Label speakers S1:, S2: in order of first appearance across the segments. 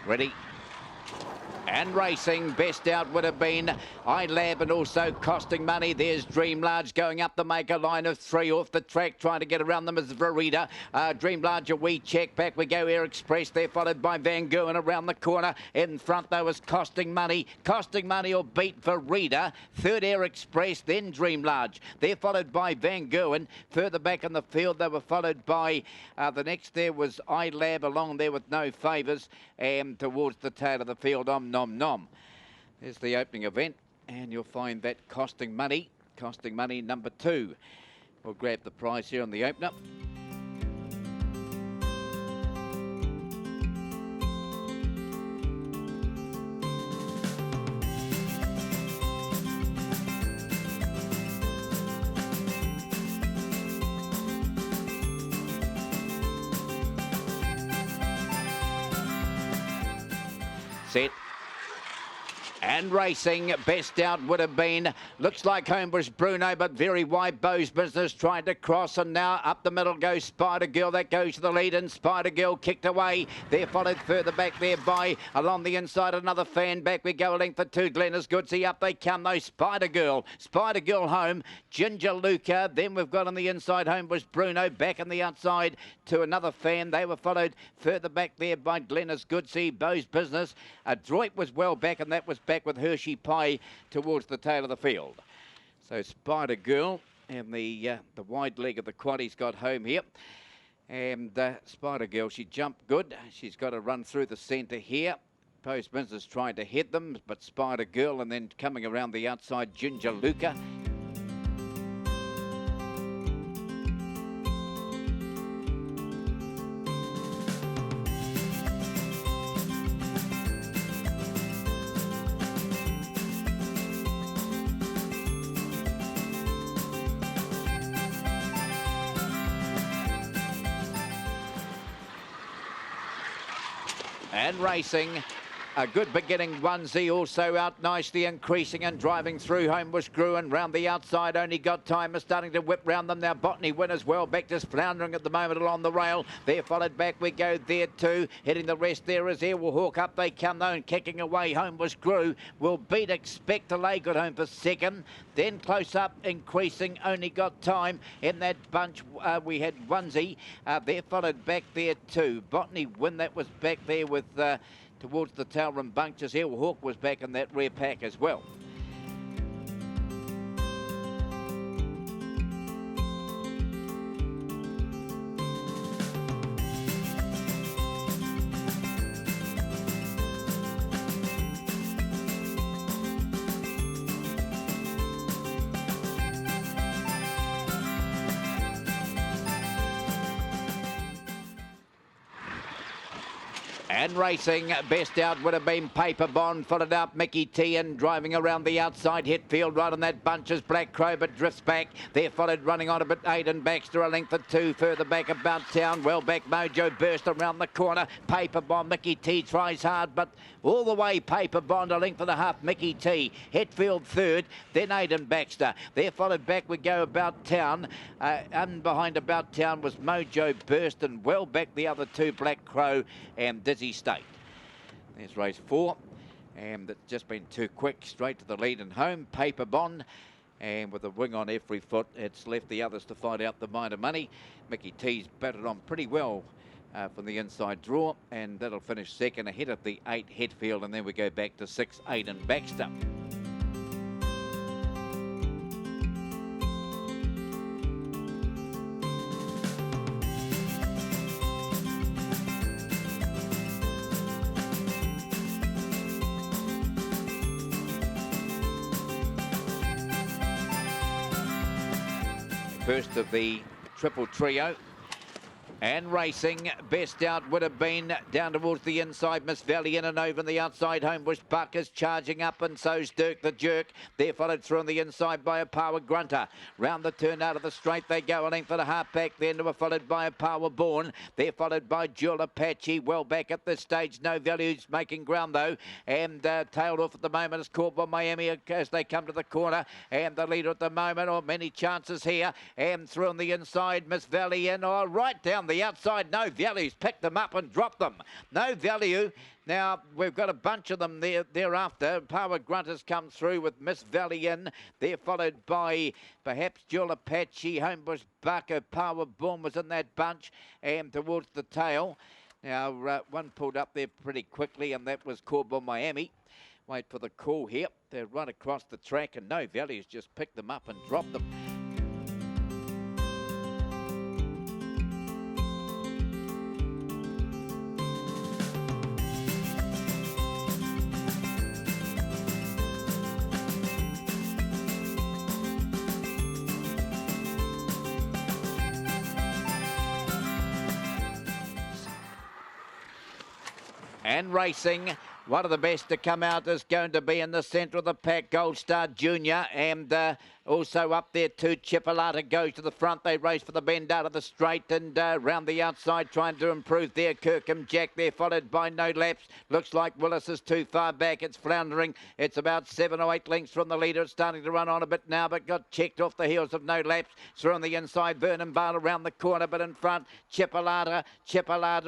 S1: Ready. And racing, best out would have been iLab and also Costing Money. There's Dream Large going up the maker line of 3 off the track, trying to get around them as Verita. Dream Large, a wee check. Back we go, Air Express. They're followed by Van Gogh around the corner. In front, though, was Costing Money. Costing Money will beat Verita. Third, Air Express, then Dream Large. They're followed by Van Gogh. Further back in the field, they were followed by the next there was iLab along there with no favours. And towards the tail of the field, Nom Nom. There's the opening event, and you'll find that Costing Money number 2. We'll grab the prize here on the opener. Set. And racing, best out would have been, looks like Homebush Bruno, but very wide. Bo's Business trying to cross, and now up the middle goes Spider Girl. That goes to the lead, and Spider Girl kicked away. They're followed further back there by, along the inside, another fan. Back we go, a length for 2. Glennis Goodsey, up they come, though. Spider Girl home. Ginger Luca. Then we've got on the inside Homebush Bruno. Back on the outside to another fan. They were followed further back there by Glennis Goodsey. Bo's Business. Droit was well back, and that was back with Hershey Pie towards the tail of the field. So Spider Girl and the wide leg of the quaddy's got home here. And Spider Girl, she jumped good. She's got to run through the centre here. Post Business trying to head them, but Spider Girl, and then coming around the outside, Ginger Luca. And racing, a good beginning. 1Z also out nicely, increasing and driving through. Homebush grew and round the outside, only got time, is starting to whip round them now. Botany winners well back, just floundering at the moment along the rail. They're followed back, we go there too. Hitting the rest there is Airwalk. Up they come though, and kicking away. Homebush grew will beat Expect to Lay good home for second. Then close up, increasing, only got time in that bunch. We had 1Z. They're followed back there too. Botany win, that was back there with towards the tail rambunctious. Airwalk was back in that rear pack as well. And racing, best out would have been Paper Bond, followed up Mickey T, and driving around the outside. Hetfield right on that bunch is Black Crow, but drifts back. They're followed running on a bit. Aidan Baxter a length or 2 further back about town. Well back Mojo Burst around the corner. Paper Bond, Mickey T tries hard, but all the way Paper Bond a length and a half. Mickey T, Hetfield third, then Aidan Baxter. They're followed back we go about town. And behind about town was Mojo Burst, and well back the other 2, Black Crow and Dizzy State. There's race 4, and it's just been too quick. Straight to the lead and home. Paper Bond, and with a wing on every foot, it's left the others to find out the minor money. Mickey T's batted on pretty well from the inside draw, and that'll finish second ahead of the 8 Hetfield, and then we go back to 6 Aidan Baxter. First of the triple trio. And racing, best out would have been down towards the inside, Miss Valley in and over on the outside. Homebush Buck is charging up, and so's Dirk the Jerk. They're followed through on the inside by a Power Grunter. Round the turn out of the straight they go, a length for the half back. Then they were followed by a Power Born. They're followed by Jewel Apache. Well back at this stage, no values making ground though. And tailed off at the moment is caught by Miami as they come to the corner. And the leader at the moment, or many chances here. And through on the inside, Miss Valley in, or right down round the outside. No Value's picked them up and dropped them. No Value. Now, we've got a bunch of them thereafter. Power Grunt has come through with Miss Valley in. They're followed by perhaps Jewel Apache, Homebush Bucker, Power Boom was in that bunch, and towards the tail. Now, one pulled up there pretty quickly, and that was Corbo Miami. Wait for the call here. They're right across the track, and No Value's just picked them up and dropped them. And racing, one of the best to come out is going to be in the centre of the pack, Gold Star Junior, and also up there too, Chipolata goes to the front. They race for the bend out of the straight and round the outside, trying to improve there. Kirkham Jack there, followed by No Laps. Looks like Willis is too far back. It's floundering. It's about 7 or 8 lengths from the leader. It's starting to run on a bit now, but got checked off the heels of No Laps. Through on the inside, Vernon Bale around the corner, but in front, Chipolata,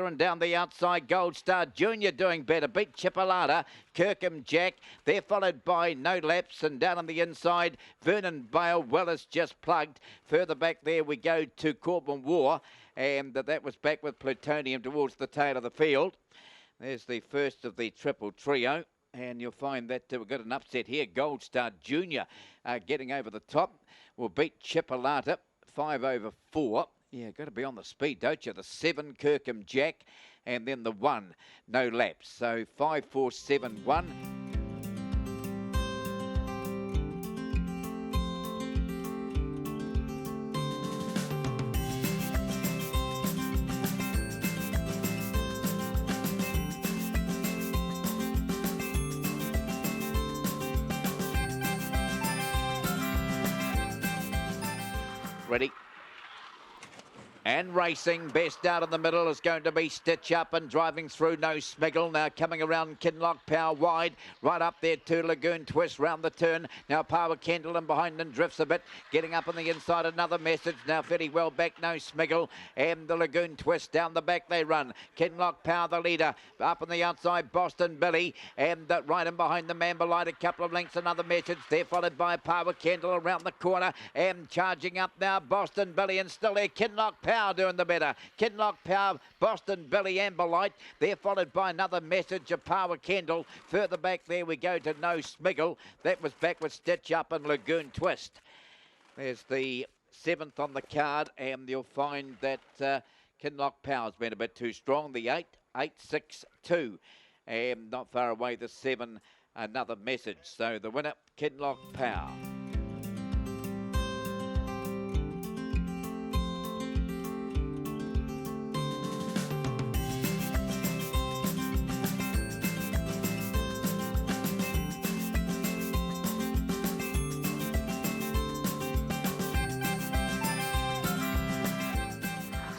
S1: and down the outside, Gold Star Junior doing better. Beat Chipolata, Kirkham Jack. They're followed by No Laps, and down on the inside, Vernon Bale. Willis just plugged. Further back there we go to Corbin War, and that was back with Plutonium towards the tail of the field. There's the first of the triple trio, and you'll find that we've got an upset here. Gold Star Junior getting over the top will beat Chipolata 5 over 4. Yeah, got to be on the speed, don't you? The 7, Kirkham Jack, and then the 1, No Laps. So 5, 4, 7, 1. Ready. And racing, best out in the middle is going to be Stitch Up, and driving through No Smiggle. Now coming around Kinloch Power wide, right up there to Lagoon Twist round the turn. Now Power Kendall and behind and drifts a bit, getting up on the inside. Another Message now very well back, No Smiggle, and the Lagoon Twist down the back they run. Kinloch Power the leader, up on the outside Boston Billy, and right in behind the Mambalite, a couple of lengths. Another Message there, followed by Power Kendall around the corner, and charging up now Boston Billy, and still there Kinloch Power doing the better. Kinloch Power, Boston Billy, Amberlight. They're followed by another Message of Power Kendall. Further back there we go to No Smiggle. That was back with Stitch Up and Lagoon Twist. There's the 7th on the card, and you'll find that Kinloch Power's been a bit too strong. The 8, 8, 6, 2. And not far away, the 7, another Message. So the winner, Kinloch Power.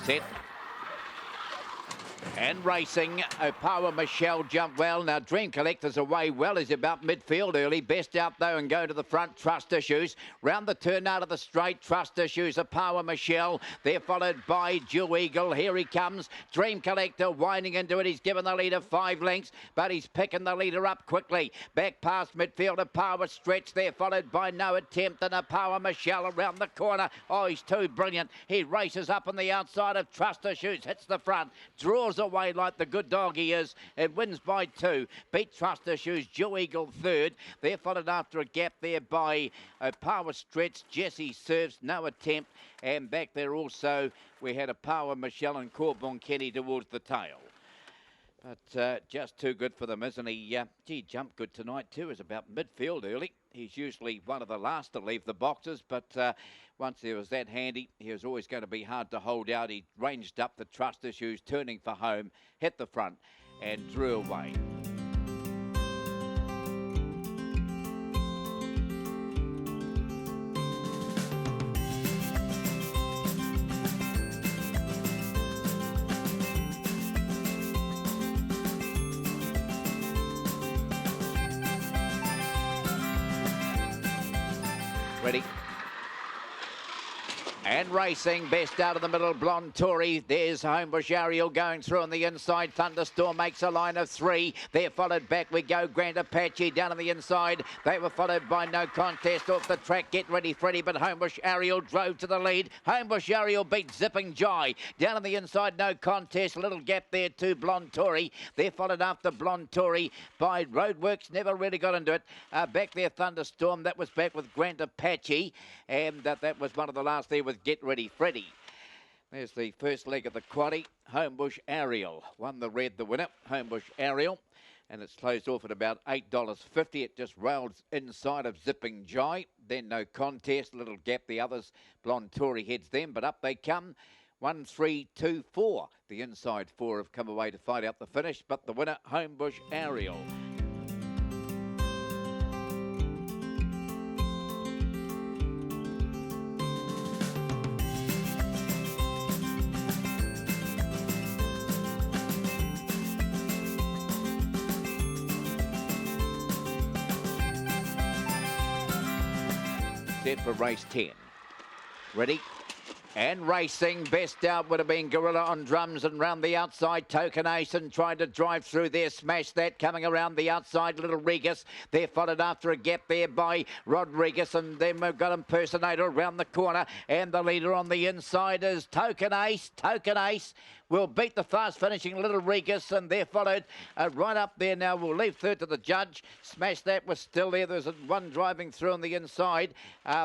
S1: Set. And racing, Power Michelle jumped well. Now Dream Collector's away well. He's about midfield early. Best out though and go to the front. Trust Issues. Round the turn out of the straight. Trust Issues, Power Michelle. They're followed by Dew Eagle. Here he comes. Dream Collector winding into it. He's given the leader 5 lengths, but he's picking the leader up quickly. Back past midfield, Power Stretch there, followed by No Attempt, and Power Michelle around the corner. Oh, he's too brilliant. He races up on the outside of Trust Issues. Hits the front. Draws away like the good dog he is, and wins by 2. Beat Trust Issues, Dew Eagle 3rd. They're followed after a gap there by Power Stretch. Jesse Serves, No Attempt, and back there also we had a Power Michelle and Corbon Kenny towards the tail. But just too good for them, isn't he? Gee, jumped good tonight too. Is about midfield early. He's usually one of the last to leave the boxes, but once he was that handy, he was always going to be hard to hold out. He ranged up the Trust Issues, turning for home, hit the front, and drew away. Ready. And racing, best out of the middle, Blonde Tory. There's Homebush Ariel going through on the inside. Thunderstorm makes a line of 3. They're followed back. We go Grand Apache down on the inside. They were followed by No Contest off the track. Get Ready Freddy, but Homebush Ariel drove to the lead. Homebush Ariel beat Zipping Joy. Down on the inside, No Contest. Little gap there to Blonde Tory. They're followed after Blonde Tory by Roadworks. Never really got into it. Back there, Thunderstorm. That was back with Grand Apache. And that was one of the last there with Get Ready Freddy. There's the first leg of the quaddie. Homebush Ariel won the red, the winner. Homebush Ariel. And it's closed off at about $8.50. It just railed inside of Zipping Joy. Then No Contest, little gap. The others, Blonde Tory heads them, but up they come. 1, 3, 2, 4. The inside 4 have come away to fight out the finish, but the winner, Homebush Ariel. Set for race 10. Ready? And racing, best out would have been Gorilla on drums, and round the outside, Token Asen tried to drive through there, smash that, coming around the outside, Little Regus. They're followed after a gap there by Rodriguez, and then we've got Impersonator around the corner, and the leader on the inside is Token Ace. Token Ace will beat the fast finishing Little Regus, and they're followed right up there now. We'll leave third to the judge. Smash that was still there. There's one driving through on the inside.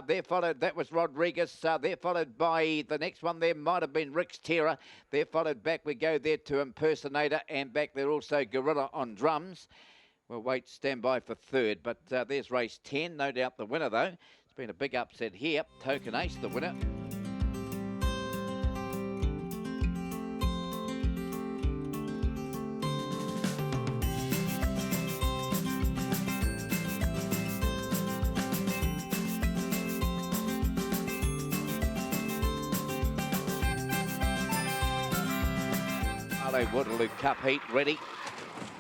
S1: They're followed, that was Rodriguez. They're followed by the next one there, might have been Rick's Terror. They're followed back. We go there to Impersonator, and back there also Gorilla on drums. We'll wait, stand by for third, but there's race 10. No doubt the winner, though. It's been a big upset here. Token Ace, the winner. Waterloo Cup heat ready.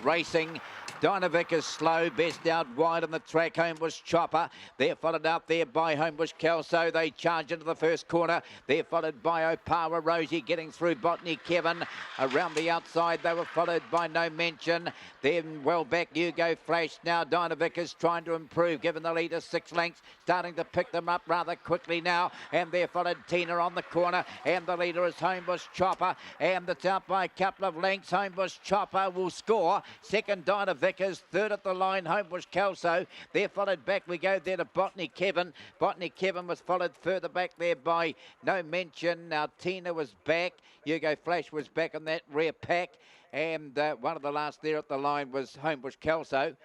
S1: Racing. Dynavic is slow, best out wide on the track. Homebush Chopper. They're followed out there by Homebush Kelso. They charge into the first corner. They're followed by Opawa Rosie getting through Botany Kevin. Around the outside, they were followed by No Mention. Then well back, Hugo Flash. Now Dynavic is trying to improve, given the leader 6 lengths. Starting to pick them up rather quickly now. And they're followed Tina on the corner. And the leader is Homebush Chopper. And it's out by a couple of lengths. Homebush Chopper will score. Second, Dynavic is third at the line, Homebush Kelso. They're followed back. We go there to Botany Kevin. Botany Kevin was followed further back there by No Mention. Now Tina was back. Hugo Flash was back on that rear pack. And one of the last there at the line was Homebush Kelso.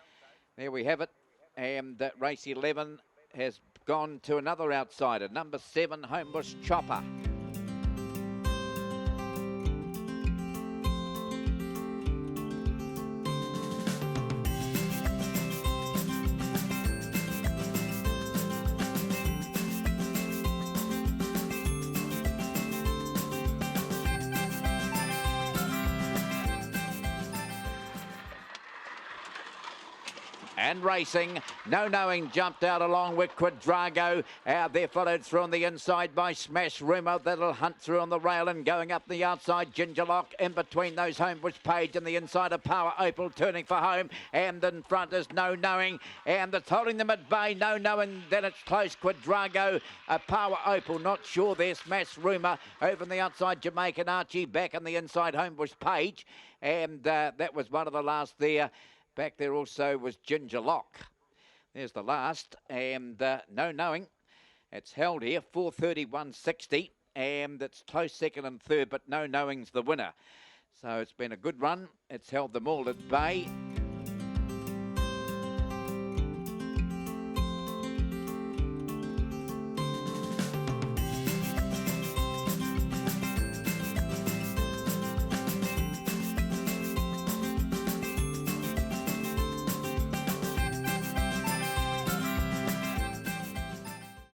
S1: There we have it. And race 11 has gone to another outsider. Number 7, Homebush Chopper. And racing, No Knowing jumped out along with Quadrago. They're followed through on the inside by Smash Rumour. That'll hunt through on the rail, and going up the outside, Ginger Lock. In between those, Homebush Page and the inside of Power Opal turning for home. And in front is No Knowing. And it's holding them at bay. No Knowing, then it's close. Quadrago, Power Opal, not sure there. Smash Rumour over on the outside, Jamaican Archie. Back on the inside, Homebush Page. And that was one of the last there. Back there also was Ginger Lock. There's the last, and No Knowing. It's held here, 4:31.60, and it's close second and third, but No Knowing's the winner. So it's been a good run. It's held them all at bay.